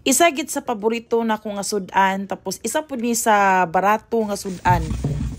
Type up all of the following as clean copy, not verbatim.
Isa gid sa paborito na ko nga sudan, tapos isa pud ni sa barato nga sudan.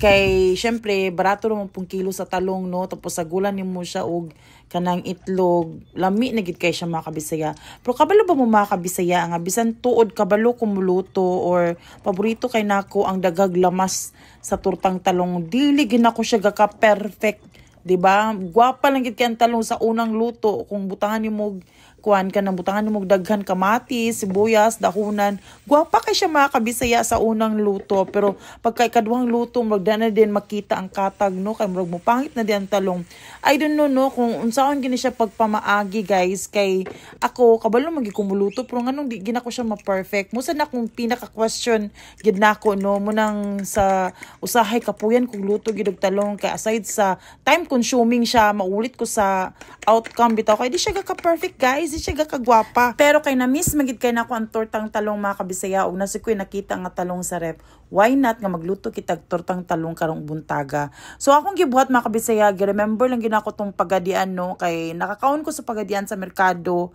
Kay syempre barato naman pong kilo sa talong no, tapos sagulan nimo siya og kanang itlog, lami na gid kay siya mga kabisaya. Pero kabalo ba mo mga kabisaya nga bisan tuod kabalo ko muluto or paborito kay nako ang dagag lamas sa turtang talong, dili gid nako siya gaka perfect. 'Di ba? Gwapa lang gid kay ang talong sa unang luto kung butangan nimo kuan ka ng butangan mo daghan kamatis, sibuyas, dahunan. Gwapa kay siya mga kabisaya sa unang luto, pero pagka ikaduhang luto magda na din makita ang katag no kay murag mopangit na di ang talong. I don't know no kung unsaon gini siya pagpamaagi guys, kay ako kabalo magi kumuluto pero nganong di gina ko siya ma-perfect. Musa na kung pinaka question gid nako no munang sa usahay kapuyan kung luto gid og talong, kay aside sa time consuming siya, maulit ko sa outcome bitaw kay di siya ka perfect guys, di siya kagwapa. Pero kay na-miss magid kay nako ang tortang talong mga kabisaya, og nasi ko'y nakita nga talong sa rep. Why not nga magluto kitag tortang talong karong buntaga. So akong gibuhat mga kabisaya, remember lang ginako tong pagadian no, kay nakakaon ko sa pagadian sa merkado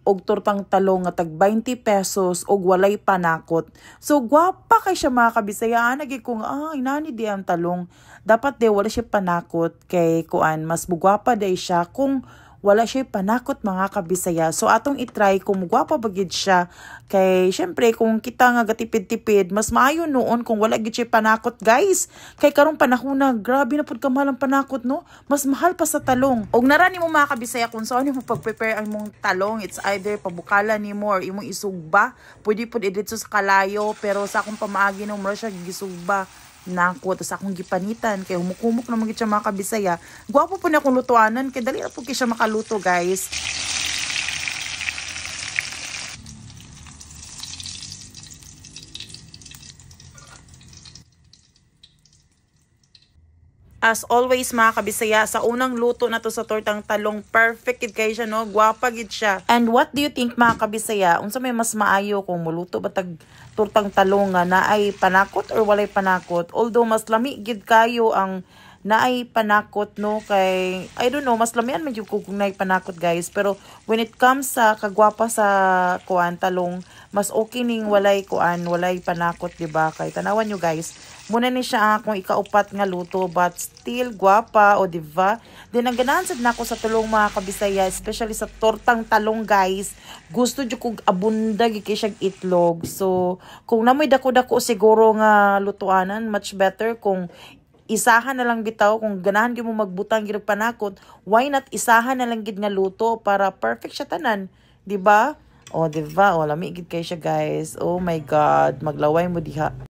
og tortang talong nga tag 20 pesos og walay panakot. So gwapa kay siya mga kabisaya, nagi kong inani di ang talong. Dapat de wala siya panakot, kay kuan mas bugwapa day siya kung wala siya panakot mga kabisaya. So atong itry kung gwapa bagid siya, kay syempre kung kita nga gatipid-tipid mas maayo noon kung wala gid siya panakot guys. Kay karong panahon na grabe na pud kamahal ang panakot no, mas mahal pa sa talong. Og nara nimo mga kabisaya kung saan nimo pag-prepare ang mong talong, it's either pabukalan nimo or imong isugba, pwede pud iditso sa kalayo, pero sa akong pamaagi no mura siya gisugba nako, tas akong gipanitan kay humukumok na magit siya mga kabisaya. Gwapo po na akong lutuanan kay dali na po kay siya makaluto guys. As always mga kabisaya, sa unang luto na to sa tortang talong, perfect gid kay siya no, gwapa gid siya. And what do you think mga kabisaya, unsa may mas maayo kung muluto ba tag tortang talong nga naay panakot or walay panakot? Although mas lami gid kayo ang naay panakot no, kay I don't know, mas lamian man yung kung naay panakot guys. Pero when it comes sa kagwapa sa kuan talong, mas okay ning walay kuan, walay panakot, di ba? Kay tanawan nyo guys, muna ni siya akong ikaupat nga luto but still gwapa, o di ba? Then ang ganahan sad nako sa tulong mga kabisaya, especially sa tortang talong guys, gusto jud kog abunda gyud kay siyang itlog. So kung namoy dako-dako siguro nga lutuanan, much better kung isahan na lang bitaw. Kung ganahan gyud mo magbutang gyud panakot, why not isahan na lang gid nga luto para perfect siya tanan, di ba? O di ba? O lami gid kay siya guys. Oh my god, maglaway mo diha.